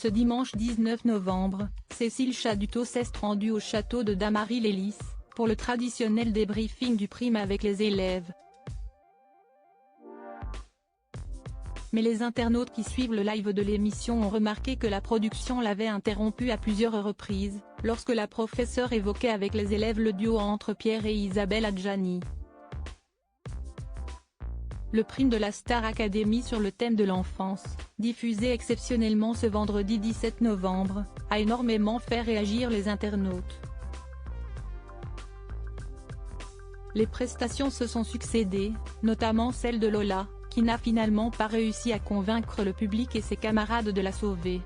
Ce dimanche 19 novembre, Cécile Chaduteau s'est rendue au château de Damary-lès-Lys, pour le traditionnel débriefing du prime avec les élèves. Mais les internautes qui suivent le live de l'émission ont remarqué que la production l'avait interrompue à plusieurs reprises, lorsque la professeure évoquait avec les élèves le duo entre Pierre et Isabelle Adjani. Le prime de la Star Academy sur le thème de l'enfance, diffusé exceptionnellement ce vendredi 17 novembre, a énormément fait réagir les internautes. Les prestations se sont succédé, notamment celle de Lola, qui n'a finalement pas réussi à convaincre le public et ses camarades de la sauver.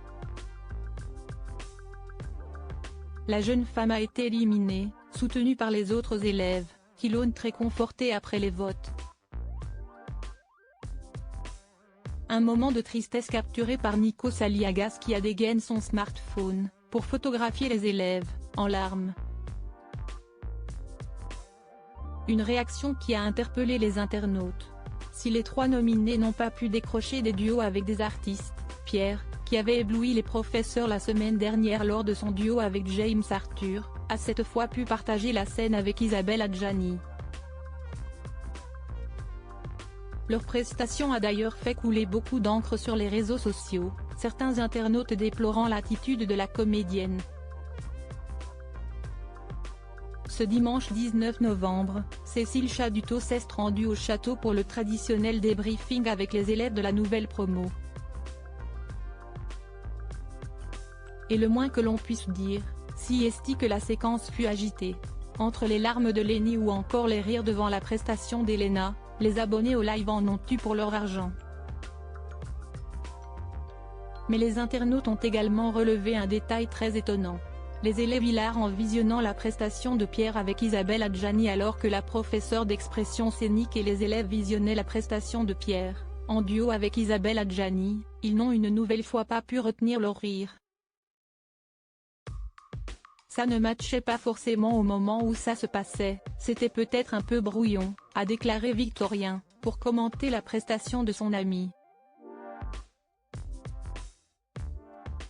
La jeune femme a été éliminée, soutenue par les autres élèves, qui l'ont très confortée après les votes. Un moment de tristesse capturé par Nikos Aliagas qui a dégainé son smartphone, pour photographier les élèves, en larmes. Une réaction qui a interpellé les internautes. Si les trois nominés n'ont pas pu décrocher des duos avec des artistes, Pierre, qui avait ébloui les professeurs la semaine dernière lors de son duo avec James Arthur, a cette fois pu partager la scène avec Isabelle Adjani. Leur prestation a d'ailleurs fait couler beaucoup d'encre sur les réseaux sociaux, certains internautes déplorant l'attitude de la comédienne. Ce dimanche 19 novembre, Cécile Chaduteau s'est rendue au château pour le traditionnel débriefing avec les élèves de la nouvelle promo. Et le moins que l'on puisse dire, si est que la séquence fut agitée. Entre les larmes de Lenny ou encore les rires devant la prestation d'Elena, les abonnés au live en ont eu pour leur argent. Mais les internautes ont également relevé un détail très étonnant. Les élèves hilarent en visionnant la prestation de Pierre avec Isabelle Adjani alors que la professeure d'expression scénique et les élèves visionnaient la prestation de Pierre, en duo avec Isabelle Adjani, ils n'ont une nouvelle fois pas pu retenir leur rire. Ça ne matchait pas forcément au moment où ça se passait, c'était peut-être un peu brouillon, a déclaré Victorien, pour commenter la prestation de son ami.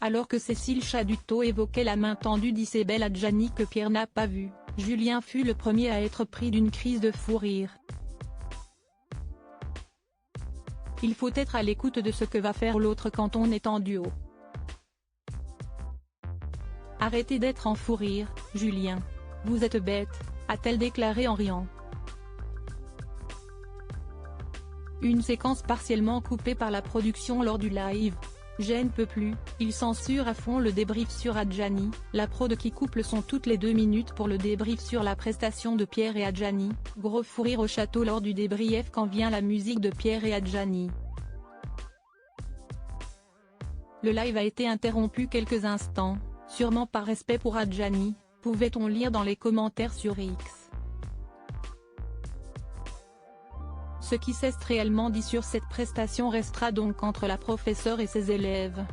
Alors que Cécile Chaduteau évoquait la main tendue d'Isabelle Adjani que Pierre n'a pas vue, Julien fut le premier à être pris d'une crise de fou rire. Il faut être à l'écoute de ce que va faire l'autre quand on est en duo. Arrêtez d'être en fou rire, Julien. Vous êtes bête, a-t-elle déclaré en riant. Une séquence partiellement coupée par la production lors du live. Je ne peux plus, il censure à fond le débrief sur Adjani, la prod qui couple sont toutes les 2 minutes pour le débrief sur la prestation de Pierre et Adjani, gros fou rire au château lors du débrief quand vient la musique de Pierre et Adjani. Le live a été interrompu quelques instants, sûrement par respect pour Adjani, pouvait-on lire dans les commentaires sur X. Ce qui s'est réellement dit sur cette prestation restera donc entre la professeure et ses élèves.